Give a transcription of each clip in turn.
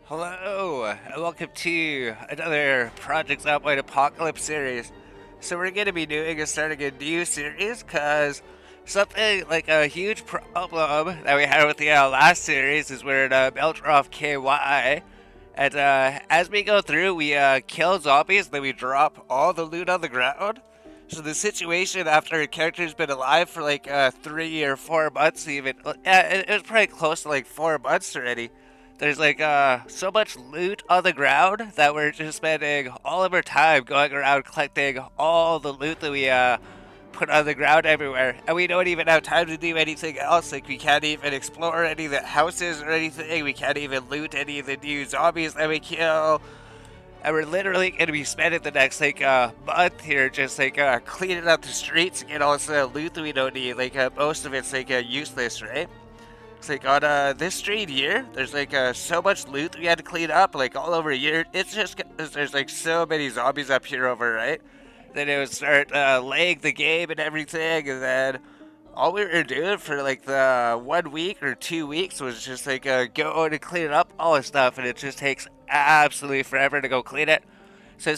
Hello, and welcome to another Project Zomboid Apocalypse series. So we're going to be starting a new series because something like a huge problem that we had with the last series is we're in Meldroff KY. And as we go through, we kill zombies, then we drop all the loot on the ground. So the situation after a character's been alive for like 3 or 4 months, even it was probably close to like 4 months already. There's like so much loot on the ground that we're just spending all of our time going around collecting all the loot that we put on the ground everywhere, and we don't even have time to do anything else. Like we can't even explore any of the houses or anything. We can't even loot any of the new zombies that we kill. And we're literally going to be spending the next like month here just like cleaning up the streets and get all this loot that we don't need. Like most of it's like useless, right? It's like on this street here, there's like so much loot that we had to clean up, like all over here. It's just there's like so many zombies up here over, right? Then it would start laying the game and everything, and then all we were doing for like the 1 week or 2 weeks was just like go and clean up all this stuff, and it just takes absolutely forever to go clean it. So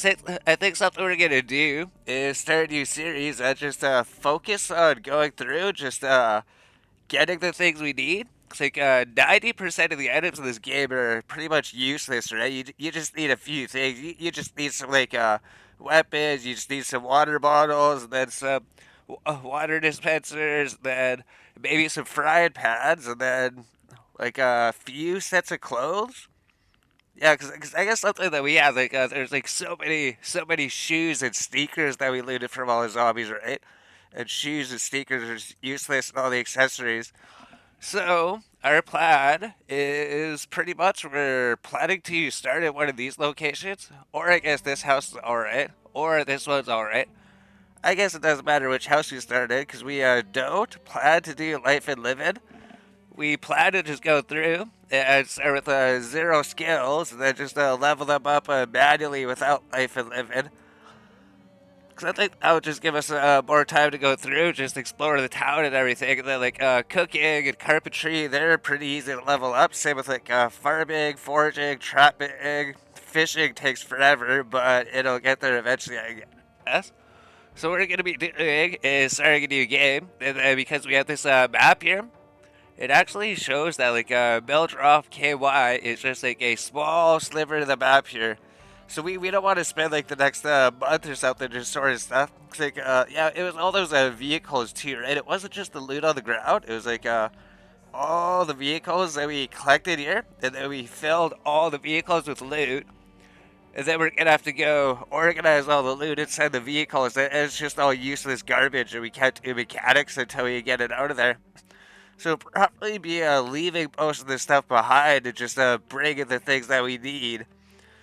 I think something we're gonna do is start a new series and just focus on going through just getting the things we need. It's like 90% of the items in this game are pretty much useless, right? You just need a few things. You just need some like weapons. You just need some water bottles, and then some water dispensers, then maybe some frying pans, and then like a few sets of clothes. Yeah, because I guess something that we have like there's like so many shoes and sneakers that we looted from all the zombies, right? And shoes and sneakers are useless, and all the accessories. So, our plan is pretty much we're planning to start at one of these locations, or I guess this house is alright, or this one's alright. I guess it doesn't matter which house we start in, because we don't plan to do life and living. We plan to just go through and start with zero skills, and then just level them up manually without life and living. Because I think that would just give us more time to go through, just explore the town and everything. And then, like, cooking and carpentry, they're pretty easy to level up. Same with, like, farming, foraging, trapping. Fishing takes forever, but it'll get there eventually, I guess. So, what we're going to be doing is starting a new game. And then, because we have this map here, it actually shows that, like, Meldroff KY is just, like, a small sliver of the map here. So we don't want to spend like the next month or something just sorting stuff. It's like yeah, it was all those vehicles too, right? It wasn't just the loot on the ground. It was like all the vehicles that we collected here, and then we filled all the vehicles with loot. And then we're gonna have to go organize all the loot inside the vehicles. And it's just all useless garbage, and we can't do mechanics until we get it out of there. So probably be leaving most of this stuff behind and just bringing the things that we need.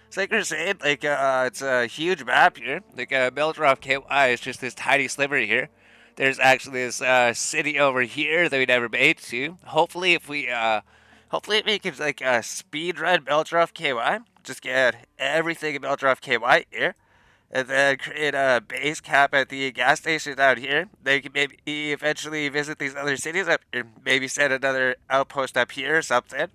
It's like you're saying, like, it's a huge map here. Like, Meldroff KY is just this tiny sliver here. There's actually this city over here that we never made to. Hopefully we can, like, speed run Meldroff KY. Just get everything in Meldroff KY here. And then create a base cap at the gas station down here. Then you can maybe eventually visit these other cities up here. Maybe set another outpost up here or something.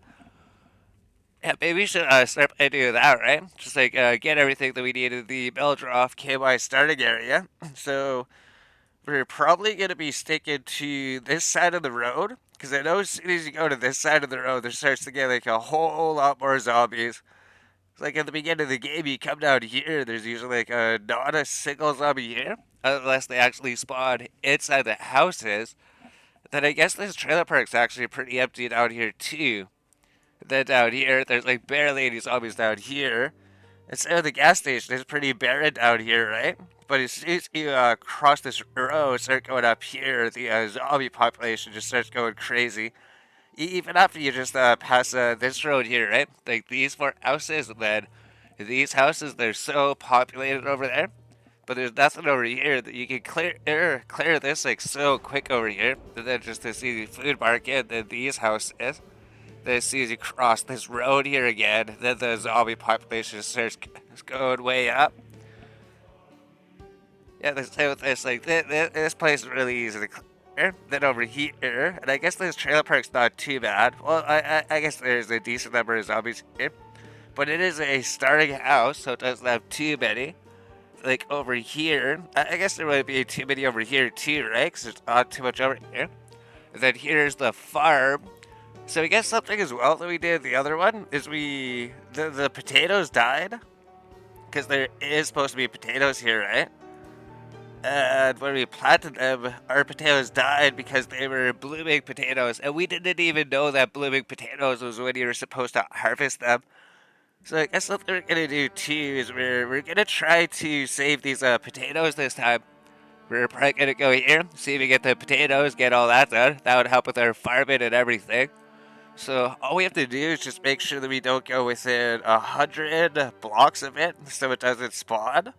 Yeah, maybe we should start by doing that, right? Just like get everything that we need in the Meldroff KY starting area. So we're probably going to be sticking to this side of the road. Because I know as soon as you go to this side of the road, there starts to get like a whole lot more zombies. It's like at the beginning of the game, you come down here, there's usually like not a single zombie here. Unless they actually spawn inside the houses. Then I guess this trailer park's actually pretty empty down here too. Then down here, there's like barely any zombies down here. Instead of the gas station, it's pretty barren down here, right? But as soon as you cross this road, start going up here, the zombie population just starts going crazy. Even after you just pass this road here, right? Like these four houses, and then these houses, they're so populated over there. But there's nothing over here that you can clear this like so quick over here. And then just to see the food market, and then these houses. As soon as you cross this road here again, then the zombie population starts going way up. Yeah, this same with this, like this place is really easy to clear. Then over here, and I guess this trailer park's not too bad. Well, I guess there's a decent number of zombies here, but it is a starting house, so it doesn't have too many. Like over here, I guess there might be too many over here too, right? Because there's not too much over here. And then here's the farm. So I guess something as well that we did the other one is the potatoes died because there is supposed to be potatoes here, right? And when we planted them, our potatoes died because they were blooming potatoes, and we didn't even know that blooming potatoes was when you were supposed to harvest them. So I guess what we're gonna do too is we're gonna try to save these potatoes this time. We're probably gonna go here, see if we get the potatoes, get all that done. That would help with our farming and everything. So all we have to do is just make sure that we don't go within 100 blocks of it, so it doesn't spawn.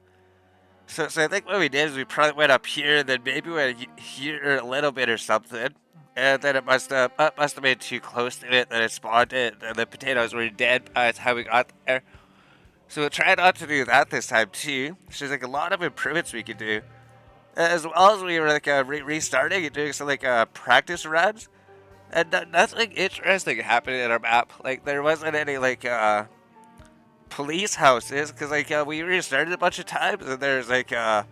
So I think what we did is we probably went up here, then maybe went here a little bit or something, and then it must have been too close to it that it spawned it, and the potatoes were dead by the time we got there. So we'll try not to do that this time too. So there's like a lot of improvements we could do, as well as we were like restarting and doing some like practice runs, and nothing interesting happened in our map. Like there wasn't any like police houses because like we restarted a bunch of times, and there's like a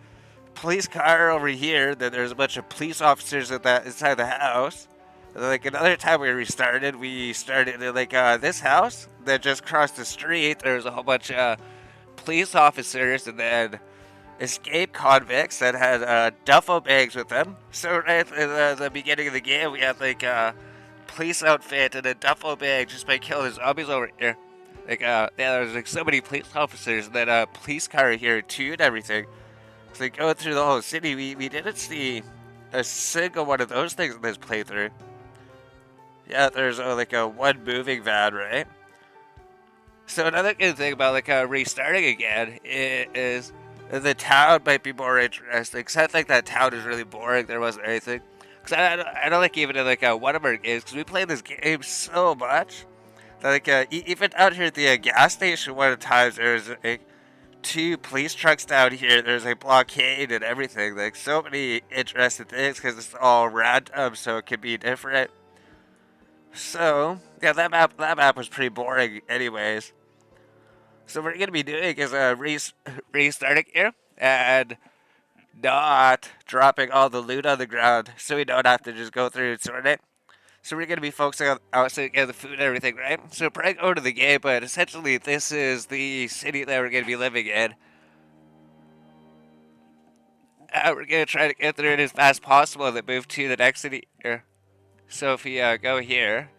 police car over here. Then there's a bunch of police officers at that inside the house. And then, like another time we started in like this house that just crossed the street. There was a whole bunch of police officers and then escaped convicts that had duffel bags with them. So right at the beginning of the game, we had like a police outfit and a duffel bag just by killing zombies over here. Like yeah, there's like so many police officers and then a police car here too and everything. So like going through the whole city, we didn't see a single one of those things in this playthrough. Yeah, there's like a one moving van, right? So another good thing about like restarting again is the town might be more interesting. Cause I think that town is really boring. There wasn't anything. Cause I don't like even in like one of our games. Cause we played this game so much that like even out here at the gas station one of the times there's like two police trucks down here. There's a blockade and everything. Like so many interesting things because it's all random, so it can be different. So yeah, that map was pretty boring, anyways. So what we're gonna be doing is restarting here and not dropping all the loot on the ground, so we don't have to just go through and sort it. So we're gonna be focusing on getting the food and everything, right? So probably go to the game, but essentially this is the city that we're gonna be living in. We're gonna try to get through it as fast as possible and then move to the next city here. So if we go here,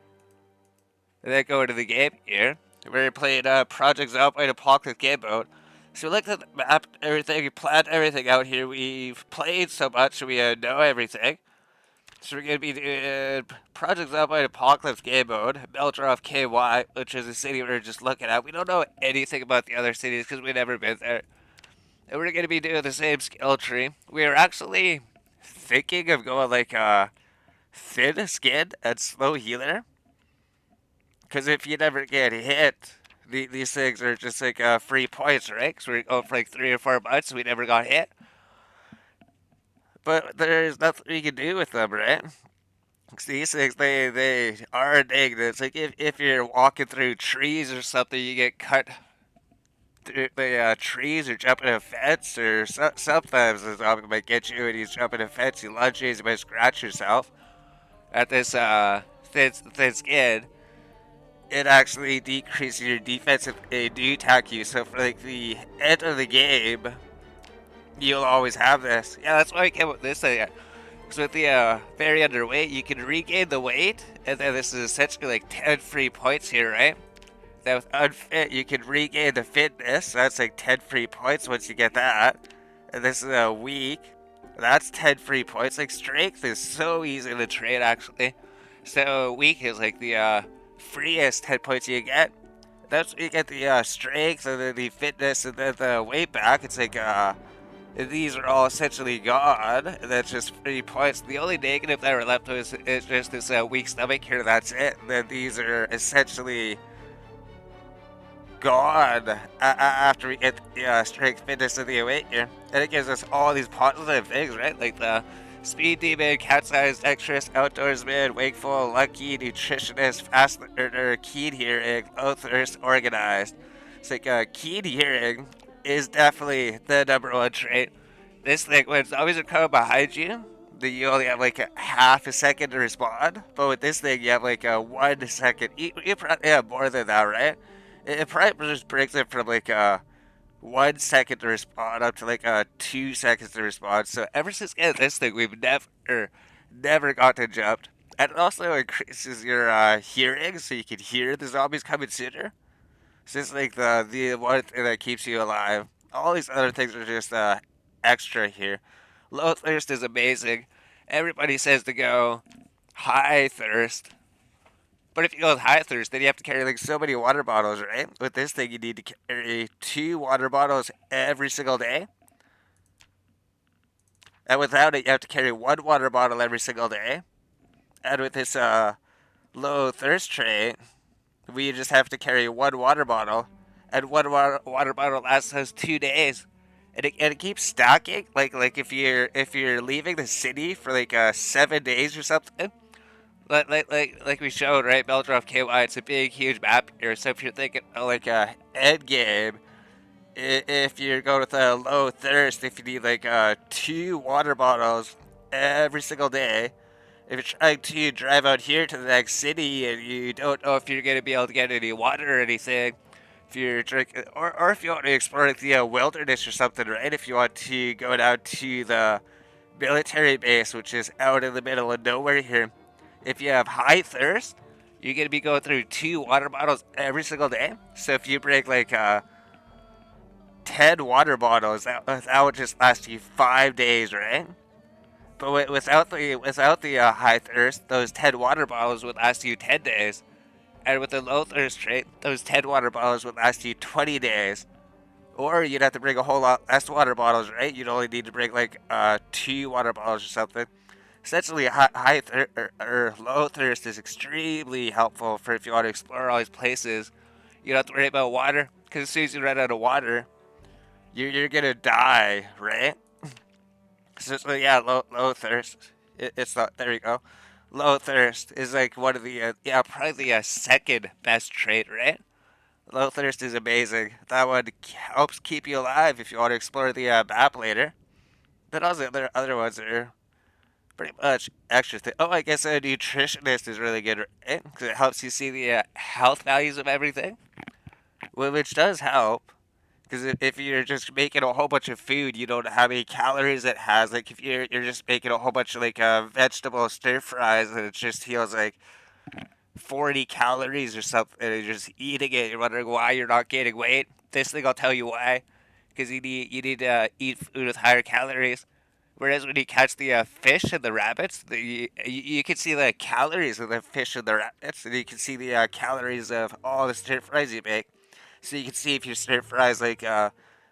and then go into the game here, we're playing Project Zomboid Apocalypse game mode. So we looked at the map, everything, we planned everything out here. We've played so much, so we know everything. So we're going to be doing Project Zomboid Apocalypse game mode, Meldorf KY, which is a city we're just looking at. We don't know anything about the other cities because we've never been there. And we're going to be doing the same skill tree. We are actually thinking of going like thin skin and slow healer. Because if you never get hit, these things are just like free points, right? Because we're going for like 3 or 4 months and we never got hit. But there's nothing you can do with them, right? Because these things, they are addictive. It's like if you're walking through trees or something, you get cut through the trees or jumping a fence, or sometimes the zombie might get you and he's jumping a fence, he lunges, you might scratch yourself. At this thin skin, it actually decreases your defense if they do attack you. So for like the end of the game, you'll always have this. Yeah, that's why I came up with this idea. So with the very underweight, you can regain the weight, and then this is essentially like 10 free points here, right? Then with unfit, you can regain the fitness. So that's like 10 free points once you get that. And this is a weak. That's 10 free points. Like strength is so easy to train actually. So weak is like the freest 10 points you get. That's when you get the strength and then the fitness and then the weight back. It's like these are all essentially gone. And that's just 3 points. The only negative that we're left with is just this weak stomach here. That's it. And then these are essentially gone after we get the strength, fitness, and the weight here. And it gives us all these positive things, right? Like the Speed demon, cat-sized, dexterous, outdoorsman, wakeful, lucky, nutritionist, fast learner, keen hearing, low thirst, organized. It's like keen hearing is definitely the #1 trait. This thing, when zombies are coming behind you, then you only have like a half a second to respond. But with this thing, you have like a 1 second. You probably have more than that, right? It probably just brings it from like 1 second to respond up to like 2 seconds to respond. So ever since getting this thing, we've never gotten jumped. And it also increases your hearing, so you can hear the zombies coming sooner. So it's like the one thing that keeps you alive. All these other things are just extra here. Low thirst is amazing. Everybody says to go high thirst. But if you go with high thirst, then you have to carry like so many water bottles, right? With this thing, you need to carry 2 water bottles every single day. And without it, you have to carry 1 water bottle every single day. And with this low thirst trait, we just have to carry 1 water bottle, and one water bottle lasts us 2 days, and it keeps stacking. Like if you're leaving the city for like 7 days or something, like we showed, right? Beldroff KY, it's a big huge map here. So if you're thinking like a end game, if you're going with a low thirst, if you need like 2 water bottles every single day, if you're trying to drive out here to the next city and you don't know if you're going to be able to get any water or anything, if you're drinking, or if you want to explore like the wilderness or something, right? If you want to go down to the military base, which is out in the middle of nowhere here, if you have high thirst, you're going to be going through 2 water bottles every single day. So if you break like 10 water bottles, that would just last you 5 days, right? But without the high thirst, those 10 water bottles would last you 10 days. And with the low thirst rate, those 10 water bottles would last you 20 days. Or you'd have to bring a whole lot less water bottles, right? You'd only need to bring like 2 water bottles or something. Essentially, or low thirst is extremely helpful for if you want to explore all these places. You don't have to worry about water, because as soon as you run out of water, you're gonna die, right? So yeah, low thirst. It's not. There you go. Low thirst is like one of the probably the second best trait, right? Low thirst is amazing. That one helps keep you alive if you want to explore the map later. Then also there are other ones that are pretty much extra thing. Oh, I guess a nutritionist is really good, right? Because it helps you see the health values of everything, which does help. Because if you're just making a whole bunch of food, you don't know how many calories it has. Like if you're just making a whole bunch of like vegetable stir fries, and it just feels like 40 calories or something, and you're just eating it. You're wondering why you're not gaining weight. This thing I'll tell you why. Because you need to eat food with higher calories. Whereas when you catch the fish and the rabbits, you can see the calories of the fish and the rabbits, and you can see the calories of all the stir fries you make. So you can see if your stir fry is like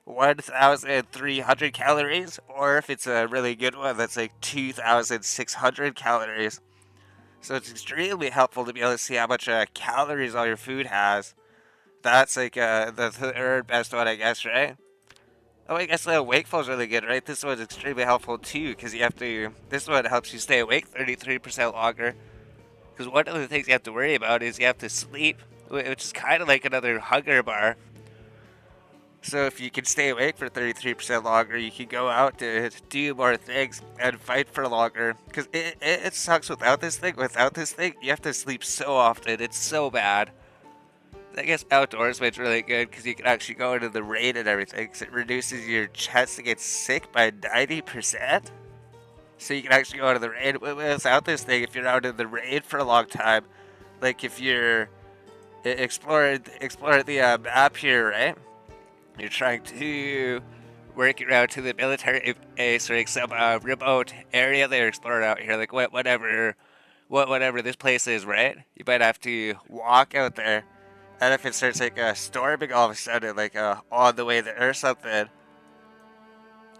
1,300 calories, or if it's a really good one that's like 2,600 calories. So it's extremely helpful to be able to see how much calories all your food has. That's like the third best one, I guess, right? Oh, I guess wakeful is really good, right? This one's extremely helpful too, because you have to. This one helps you stay awake 33% longer. Because one of the things you have to worry about is you have to sleep, which is kind of like another hunger bar. So if you can stay awake for 33% longer, you can go out to do more things and fight for longer. Because it sucks without this thing. Without this thing, you have to sleep so often. It's so bad. I guess outdoorsman's really good because you can actually go into the rain and everything. Because it reduces your chance to get sick by 90%. So you can actually go into the rain. Without this thing, if you're out in the rain for a long time, like if you're exploring the map here, right? You're trying to work your out to the military base or like some remote area they're exploring out here, like whatever this place is, right? You might have to walk out there, and if it starts like storming all of a sudden, like on the way there or something,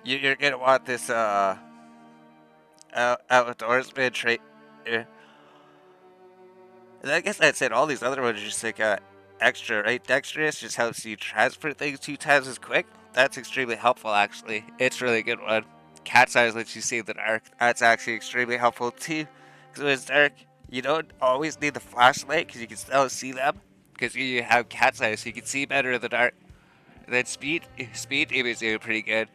you're gonna want this outdoorsman trait. And I guess that's it. All these other ones are just like extra, right? Dexterous just helps you transfer things 2 times as quick. That's extremely helpful, actually. It's a really good one. cat's eyes lets you see in the dark. That's actually extremely helpful too. Because when it's dark, you don't always need the flashlight because you can still see them. Because you have cat's eyes, so you can see better in the dark. And then speed imaging is pretty good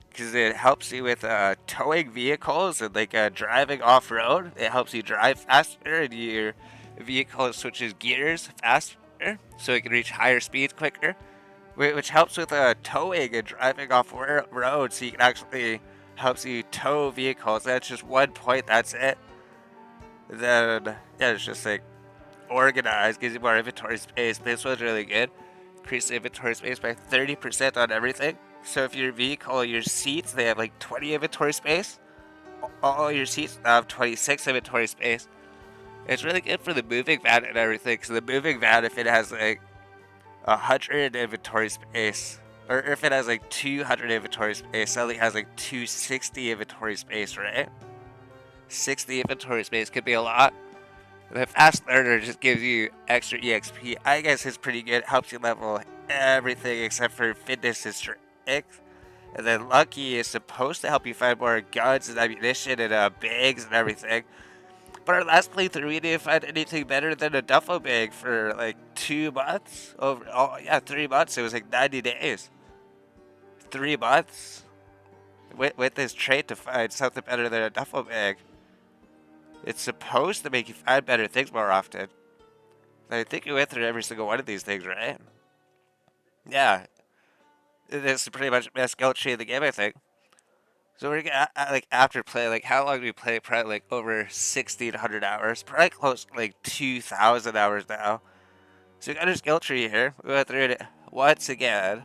because it helps you with towing vehicles and like driving off road. It helps you drive faster and your vehicle switches gears faster so it can reach higher speeds quicker, which helps with towing and driving off road. So you can actually helps you tow vehicles. That's just one point. That's it. Then yeah, it's just like organized, gives you more inventory space. This one's really good. Increase inventory space by 30% on everything. So if your vehicle, your seats, they have like 20 inventory space. All your seats have 26 inventory space. It's really good for the moving van and everything. So the moving van, if it has like 100 inventory space, or if it has like 200 inventory space, suddenly has like 260 inventory space, right? 60 inventory space could be a lot. The fast learner just gives you extra EXP. I guess it's pretty good. Helps you level everything except for fitness and strength. And then lucky is supposed to help you find more guns and ammunition and bags and everything. But our last playthrough, we didn't find anything better than a duffel bag for like 2 months. Oh yeah, 3 months. It was like 90 days. 3 months with this trait to find something better than a duffel bag. It's supposed to make you find better things more often. I think we went through every single one of these things, right? Yeah, this is pretty much the best skill tree in the game, I think. So we're gonna like after play, like how long do we play? Probably like over 1,600 hours, probably close to like 2,000 hours now. So we got our skill tree here. We went through it once again.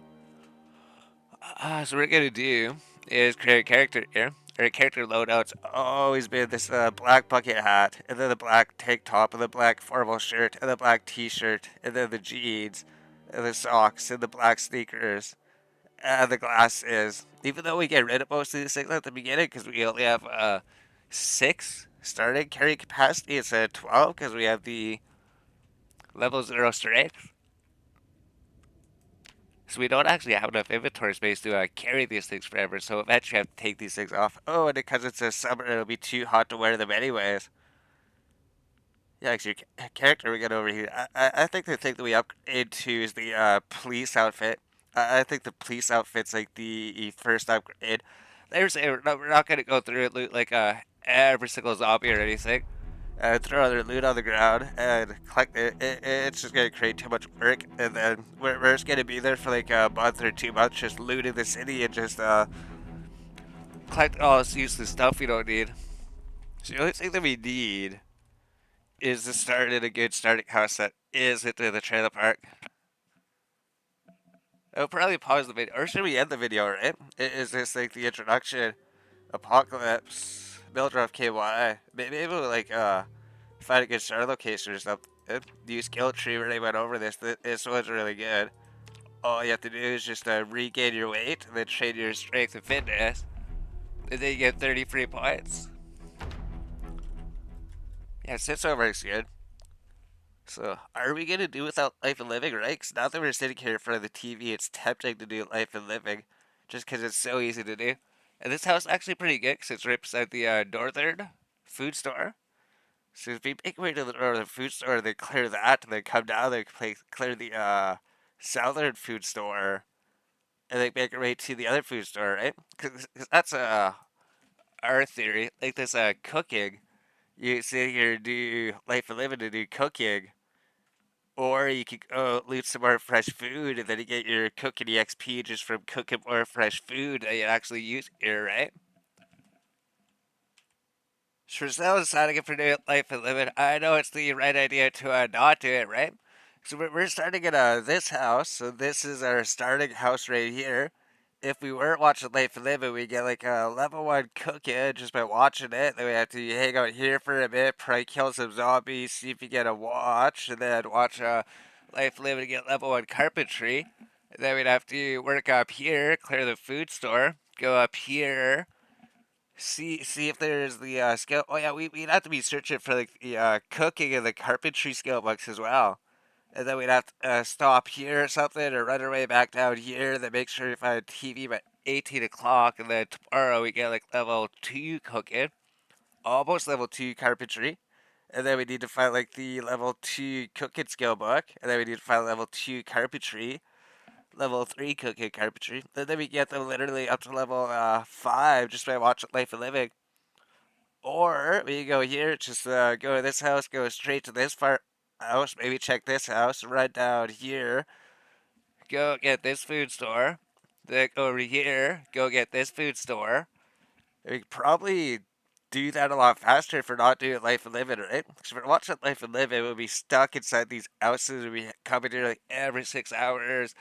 So what we're gonna do is create a character here. Our character loadout's always been this black bucket hat, and then the black tank top, and the black formal shirt, and the black t-shirt, and then the jeans, and the socks, and the black sneakers, and the glasses. Even though we get rid of most of these things at the beginning, because we only have 6 starting carry capacity instead of 12, because we have the level 0 strength. So we don't actually have enough inventory space to carry these things forever, so eventually I have to take these things off. Oh, and because it's a summer, it'll be too hot to wear them anyways. Yeah, actually, your character we got over here. I think the thing that we upgrade to is the police outfit. I think the police outfit's like the first upgrade. There's we're not gonna go through it loot like every single zombie or anything. Throw their loot on the ground and collect it. It's just gonna create too much work, and then we're just gonna be there for like a month or 2 months, just looting the city and just collect all this useless stuff we don't need. So the only thing that we need is to start in a good starting house that is into the trailer park. I'll probably pause the video, or should we end the video? Right? Is this like the introduction? Apocalypse, Mildred KY. Maybe we'll like find a good starter location or something. New skill tree where they went over this. This one's really good. All you have to do is just regain your weight and then train your strength and fitness. And then you get 30 free points. Yeah, Sitso works good. So, are we gonna do without Life and Living, right? Because now that we're sitting here in front of the TV, it's tempting to do Life and Living, just because it's so easy to do. And this house is actually pretty good, because it's right beside the Northern food store. So if we make our way to the Northern food store, then clear that, and then come down, then clear the Southern food store, and then make our way to the other food store, right? Because that's our theory. Like this cooking, you sit here and do Life and Living to do cooking, or you could go loot some more fresh food, and then you get your cooking EXP just from cooking more fresh food that you actually use here, right? Shrizel is signing up for new Life and Living. I know it's the right idea to not do it, right? So we're starting at this house. So this is our starting house right here. If we weren't watching Life and Living, we get like a level 1 cooking just by watching it. Then we have to hang out here for a bit, probably kill some zombies, see if you get a watch, and then watch Life and Living to get level 1 carpentry. And then we'd have to work up here, clear the food store, go up here, see if there's the skill. Oh yeah, we'd have to be searching for like the cooking and the carpentry skill books as well. And then we'd have to stop here or something, or run our way back down here. Then make sure to find TV. But 18 o'clock, and then tomorrow we get like level 2 cooking, almost level 2 carpentry, and then we need to find like the level 2 cooking skill book, and then we need to find level 2 carpentry, level 3 cooking carpentry, and then we get them literally up to level 5 just by watching Life and Living. Or we go here, just go to this house, go straight to this far house, maybe check this house, run down here, go get this food store, then go over here, go get this food store. We could probably do that a lot faster if we're not doing Life and Living, right? Because if we're watching Life and Living, we'll be stuck inside these houses. We'll be coming here like every 6 hours.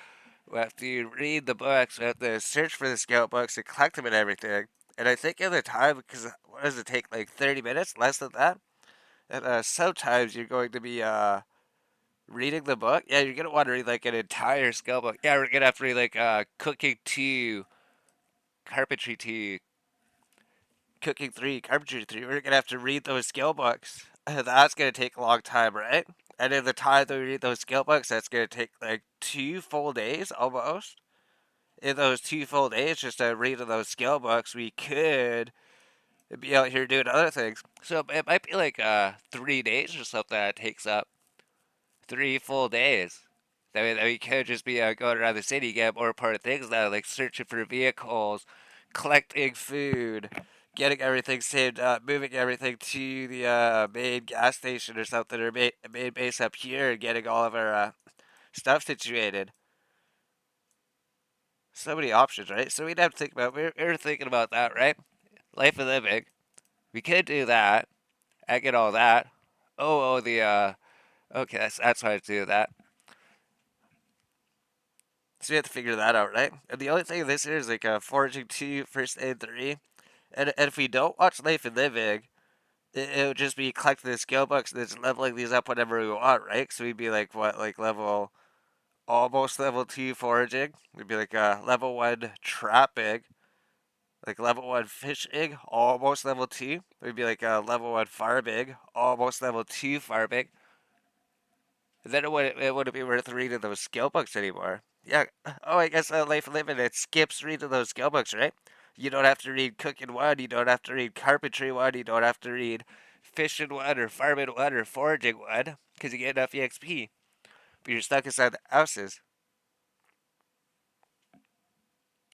We have to read the books. We have to search for the scout books and collect them and everything. And I think at the time, because what does it take, like 30 minutes? Less than that? And sometimes you're going to be reading the book. Yeah, you're going to want to read like an entire skill book. Yeah, we're going to have to read like Cooking 2, Carpentry 2, Cooking 3, Carpentry 3. We're going to have to read those skill books. That's going to take a long time, right? And in the time that we read those skill books, that's going to take like 2 full days almost. In those 2 full days, just reading those skill books, we could be out here doing other things. So it might be like 3 days or something that takes up 3 full days. That we could just be going around the city, get more important things now, like searching for vehicles, collecting food, getting everything saved up, moving everything to the main gas station or something, or main base up here, and getting all of our stuff situated. So many options, right? So we'd have to think about. We were thinking about that, right? Life and Living. We could do that. I get all that. The okay, that's why I do that. So we have to figure that out, right? And the only thing this year is like Foraging 2, First Aid 3. And if we don't watch Life and Living, it would just be collecting the skill books and just leveling these up whenever we want, right? So we'd be like, what, like almost level 2 foraging. We'd be like level 1 trapping, like level 1 fishing, almost level 2. We'd be like level 1 farming, almost level 2 farming. Then it wouldn't be worth reading those skill books anymore. Yeah. Oh, I guess Life of Living, it skips reading those skill books, right? You don't have to read Cooking 1, you don't have to read Carpentry 1, you don't have to read Fishing 1 or Farming 1 or Foraging 1, because you get enough EXP. But you're stuck inside the houses.